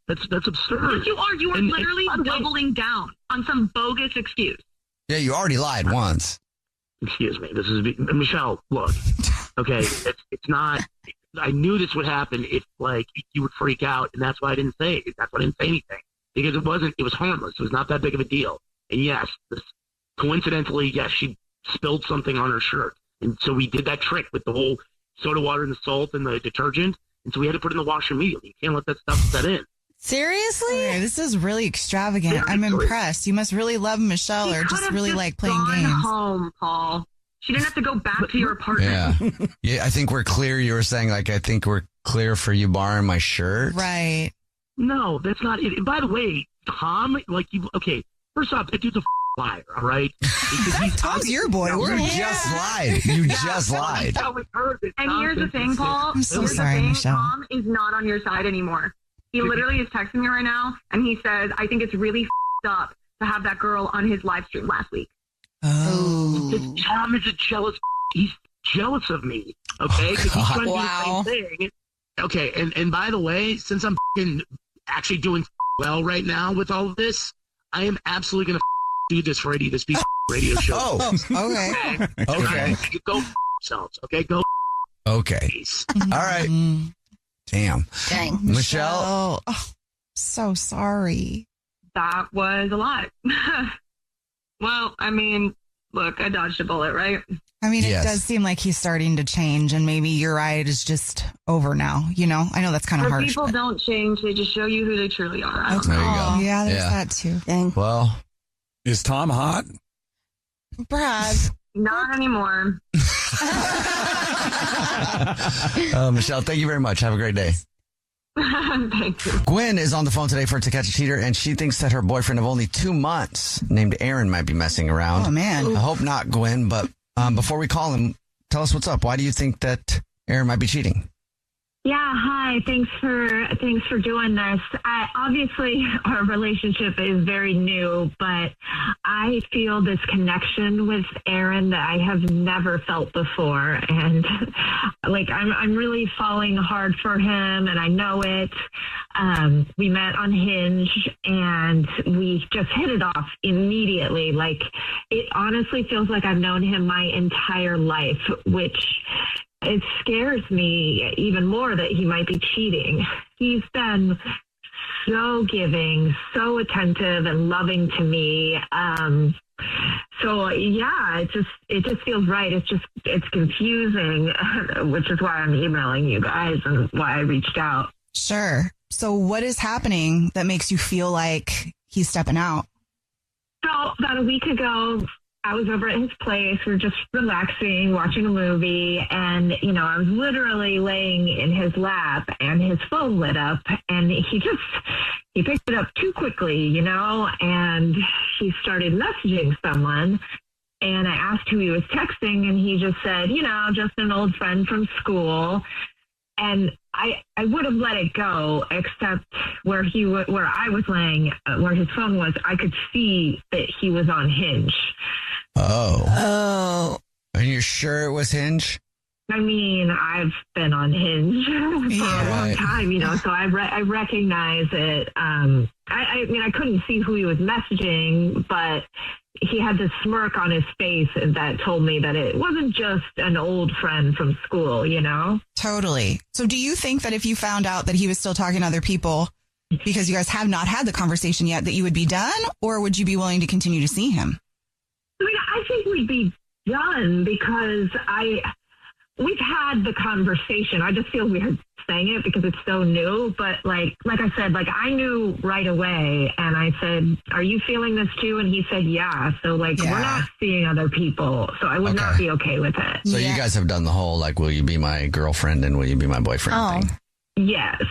That's absurd. Yes, you are. You are literally doubling down on some bogus excuse. Yeah, you already lied once. Excuse me. This is Michelle. Look, okay, it's not. I knew this would happen if like you would freak out, and that's why I didn't say it. That's why I didn't say anything because it was harmless. It was not that big of a deal. And yes, coincidentally, yes, she spilled something on her shirt, and so we did that trick with the whole soda water and the salt and the detergent, and so we had to put it in the washer immediately. You can't let that stuff set in. Seriously? Okay, this is really extravagant. I'm impressed. You must really love Michelle or just really like playing games. Home, Paul. She didn't have to go back to your apartment. Yeah, I think we're clear. You were saying, like, I think we're clear for you borrowing my shirt. Right. No, that's not it. By the way, Tom, like, okay, first off, that dude's a liar, all right? Tom's your boy. You just lied. You just lied. And here's the thing, Paul. I'm so sorry, Michelle. Tom is not on your side anymore. He literally is texting me right now, and he says, I think it's really up to have that girl on his live stream last week. Oh. Tom is a jealous. He's jealous of me, okay? Because he's trying to do the same thing. Okay, and by the way, since I'm actually doing well right now with all of this, I am absolutely going to do this for this piece of radio show. Oh, okay. Okay. Go yourselves, okay? Go. Okay. All right. Damn. Dang. Michelle. Oh, so sorry. That was a lot. Well, I mean, look, I dodged a bullet, right? I mean, Yes. It does seem like he's starting to change, and maybe your ride is just over now. You know, I know that's kind of harsh. People don't change; they just show you who they truly are. There you go. Yeah, there's Yeah. that too. Dang. Well, Is Tom hot? Brad. Not anymore. Michelle, thank you very much. Have a great day. Thank you. Gwen is on the phone today for To Catch a Cheater, and she thinks that her boyfriend of only 2 months, named Aaron, might be messing around. Oh, man. I hope not, Gwen, but before we call him, tell us what's up. Why do you think that Aaron might be cheating? Yeah, hi. Thanks for doing this. Obviously, our relationship is very new, but I feel this connection with Aaron that I have never felt before, and like I'm really falling hard for him, and I know it. We met on Hinge, and we just hit it off immediately. Like, it honestly feels like I've known him my entire life, which it scares me even more that he might be cheating. He's been so giving, so attentive and loving to me. So yeah, it just feels right. It's confusing, which is why I'm emailing you guys and why I reached out. Sure. So what is happening that makes you feel like he's stepping out? So about a week ago, I was over at his place. We were just relaxing, watching a movie, and, I was literally laying in his lap, and his phone lit up, and he picked it up too quickly, and he started messaging someone, and I asked who he was texting, and he just said, just an old friend from school. And I would have let it go, except where I was laying, where his phone was, I could see that he was on Hinge. Oh. And you're sure it was Hinge? I mean, I've been on Hinge for a long time, so I recognize it. I couldn't see who he was messaging, but he had this smirk on his face that told me that it wasn't just an old friend from school, Totally. So do you think that if you found out that he was still talking to other people because you guys have not had the conversation yet, that you would be done, or would you be willing to continue to see him? I mean, I think we'd be done because we've had the conversation. I just feel weird saying it because it's so new. But like I said, I knew right away, and I said, "Are you feeling this too?" And he said, "Yeah." So we're not seeing other people. So I would not be okay with it. So you guys have done the whole will you be my girlfriend and will you be my boyfriend thing? Yes,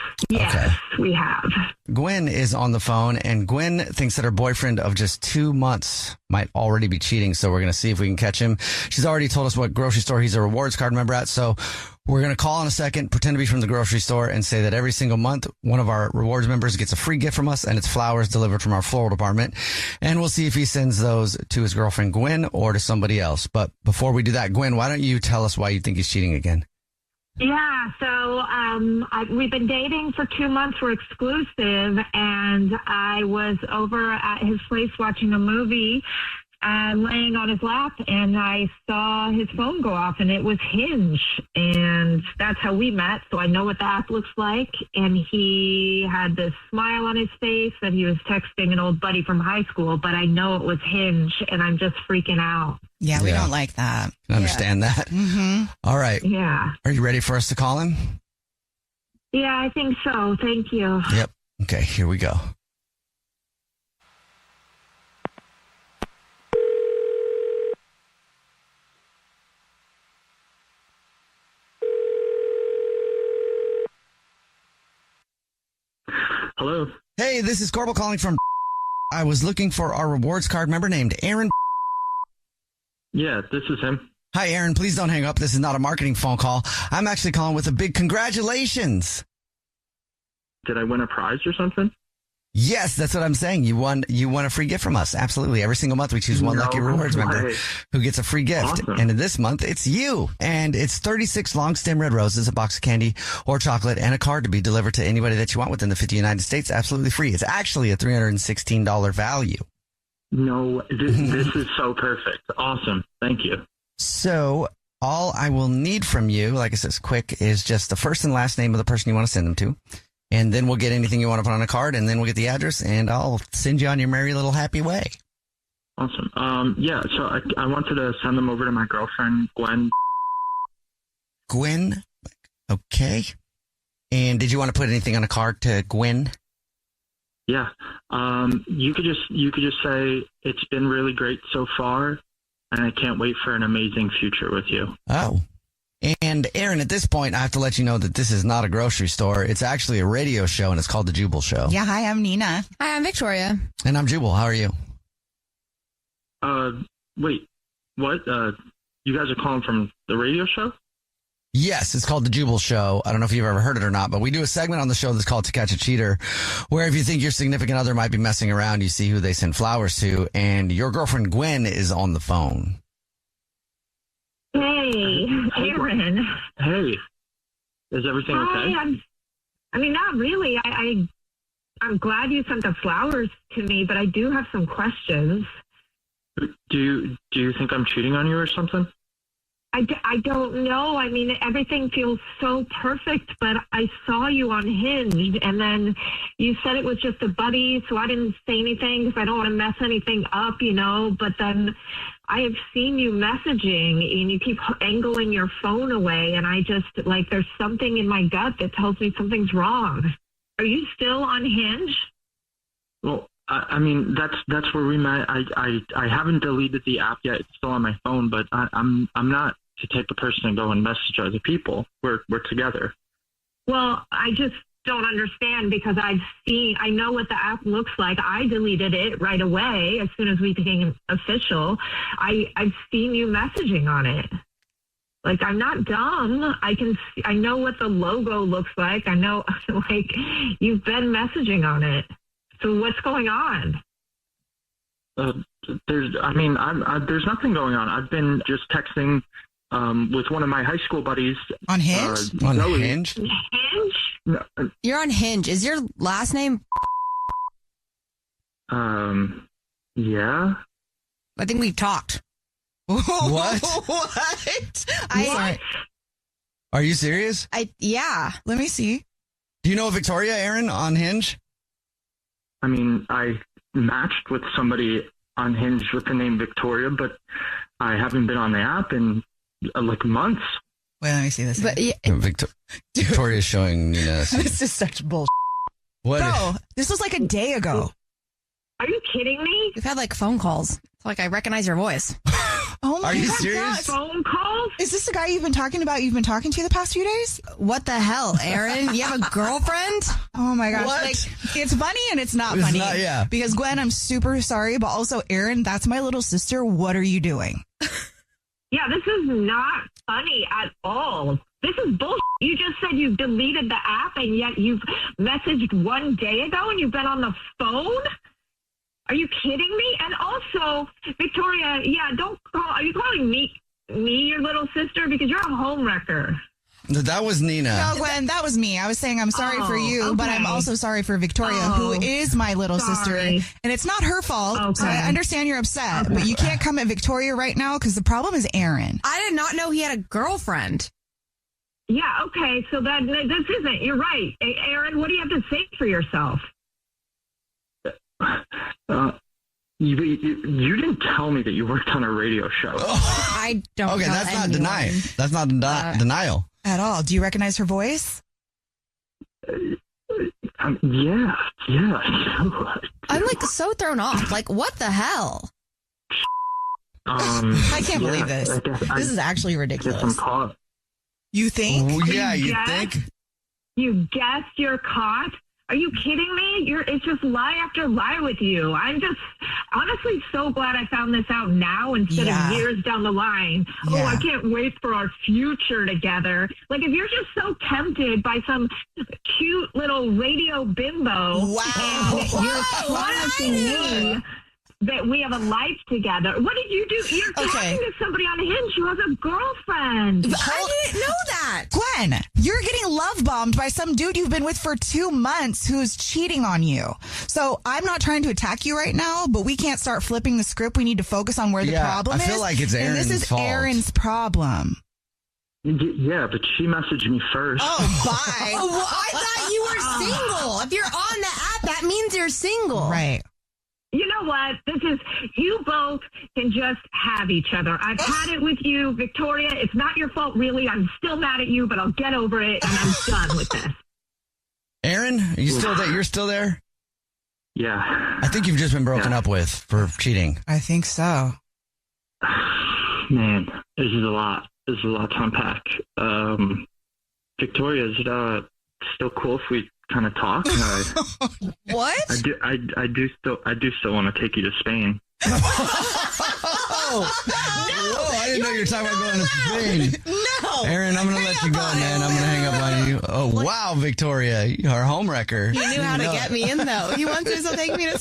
we have. Gwen is on the phone, and Gwen thinks that her boyfriend of just 2 months might already be cheating. So we're going to see if we can catch him. She's already told us what grocery store he's a rewards card member at. So we're going to call in a second, pretend to be from the grocery store, and say that every single month, one of our rewards members gets a free gift from us, and it's flowers delivered from our floral department. And we'll see if he sends those to his girlfriend, Gwen, or to somebody else. But before we do that, Gwen, why don't you tell us why you think he's cheating again? Yeah, so we've been dating for 2 months. We're exclusive, and I was over at his place watching a movie, laying on his lap, and I saw his phone go off, and it was Hinge, and that's how we met. So I know what the app looks like, and he had this smile on his face that he was texting an old buddy from high school, but I know it was Hinge, and I'm just freaking out. Yeah, we don't like that. I understand that. Mm-hmm. All right. Yeah. Are you ready for us to call him? Yeah, I think so. Thank you. Yep. Okay, here we go. Hello. Hey, this is Corbel calling from. I was looking for our rewards card member named Aaron. Yeah, this is him. Hi, Aaron. Please don't hang up. This is not a marketing phone call. I'm actually calling with a big congratulations. Did I win a prize or something? Yes, that's what I'm saying. You won a free gift from us. Absolutely. Every single month we choose one lucky rewards member who gets a free gift. Awesome. And in this month, it's you. And it's 36 long stem red roses, a box of candy or chocolate, and a card to be delivered to anybody that you want within the 50 United States. Absolutely free. It's actually a $316 value. No, this is so perfect. Awesome. Thank you. So all I will need from you, like I said, it's quick, is just the first and last name of the person you want to send them to. And then we'll get anything you want to put on a card, and then we'll get the address, and I'll send you on your merry little happy way. Awesome. Yeah, so I wanted to send them over to my girlfriend, Gwen. Gwen? Okay. And did you want to put anything on a card to Gwen? Yeah. You could just say it's been really great so far, and I can't wait for an amazing future with you. Oh. And Aaron, at this point, I have to let you know that this is not a grocery store. It's actually a radio show, and it's called The Jubal Show. Yeah, hi, I'm Nina. Hi, I'm Victoria. And I'm Jubal. How are you? Wait, what? You guys are calling from the radio show? Yes, it's called The Jubal Show. I don't know if you've ever heard it or not, but we do a segment on the show that's called To Catch a Cheater, where if you think your significant other might be messing around, you see who they send flowers to, and your girlfriend Gwen is on the phone. Hey, Aaron. Hey, is everything okay? I mean, not really. I'm glad you sent the flowers to me, but I do have some questions. Do you think I'm cheating on you or something? I don't know. I mean, everything feels so perfect, but I saw you on Hinge, and then you said it was just a buddy, so I didn't say anything because I don't want to mess anything up, you know, but then I have seen you messaging, and you keep angling your phone away, and I just, like, there's something in my gut that tells me something's wrong. Are you still on Hinge? Well, I mean, that's where we met. I haven't deleted the app yet. It's still on my phone, but I'm not the type of person to go and message other people. We're together. Well, I just don't understand because I know what the app looks like. I deleted it right away as soon as we became official. I've seen you messaging on it. Like, I'm not dumb. I know what the logo looks like. I know, like, you've been messaging on it. So what's going on? There's nothing going on. I've been just texting with one of my high school buddies. On Hinge? On Hinge? Hinge? No, You're on Hinge. Is your last name? Yeah. I think we've talked. What? What? What? Are you serious? Yeah. Let me see. Do you know Victoria, Aaron, on Hinge? I mean, I matched with somebody on Hinge with the name Victoria, but I haven't been on the app in like months. Wait, let me see this. But yeah, Victoria's showing Nina. This is such bullshit. What? Bro, this was like a day ago. Are you kidding me? we've had like phone calls. It's like I recognize your voice. Oh my Are you God. serious? Phone calls? Is this the guy you've been talking about? You've been talking to the past few days? What the hell, Aaron? You have a girlfriend? Oh my gosh. What? Like, it's funny and it's not It's funny. not, yeah. Because Gwen, I'm super sorry, but also Aaron, that's my little sister. What are you doing? Yeah, this is not funny at all. This is bullshit. You just said you deleted the app and yet you've messaged one day ago and you've been on the phone? Are you kidding me? And also, Victoria, yeah, don't call. Are you calling me your little sister? Because you're a homewrecker. That was Nina. No, Gwen, that was me. I was saying I'm sorry for you, but I'm also sorry for Victoria, who is my little sister. And it's not her fault. Okay. So I understand you're upset, but you can't come at Victoria right now because the problem is Aaron. I did not know he had a girlfriend. Yeah, okay. So this isn't. You're right. Aaron, what do you have to say for yourself? You didn't tell me that you worked on a radio show. I don't. Okay, that's not denial. That's not denial at all. Do you recognize her voice? Yeah. I'm like so thrown off. Like, what the hell? I can't believe this. This is actually ridiculous. You think? You think? You guessed you're caught? Are you kidding me? It's just lie after lie with you. I'm just honestly so glad I found this out now instead of years down the line. Yeah. Oh, I can't wait for our future together. Like, if you're just so tempted by some cute little radio bimbo, and you're promising me that we have a life together. What did you do? You're talking to somebody on Hinge who has a girlfriend. I didn't know that. Gwen, you're getting love bombed by some dude you've been with for 2 months who's cheating on you. So I'm not trying to attack you right now, but we can't start flipping the script. We need to focus on where the problem is. I feel like it's Aaron's fault. And this is fault. Aaron's problem. Yeah, but she messaged me first. Oh, bye. Well, I thought you were single. If you're on the app, that means you're single. Right. You know what? You both can just have each other. I've had it with you, Victoria. It's not your fault, really. I'm still mad at you, but I'll get over it, and I'm done with this. Aaron, are you still there? You're still there? Yeah. I think you've just been broken up with for cheating. I think so. Man, this is a lot. This is a lot to unpack. Victoria, is it still cool if we kind of talk? What? I do still want to take you to Spain. Whoa, I didn't know you were talking about going to Spain. No. Aaron, I'm going to let you go, man. I'm going to hang up on you. Oh, wow, Victoria, our homewrecker. He knew how to get me in, though. He wants to still take me to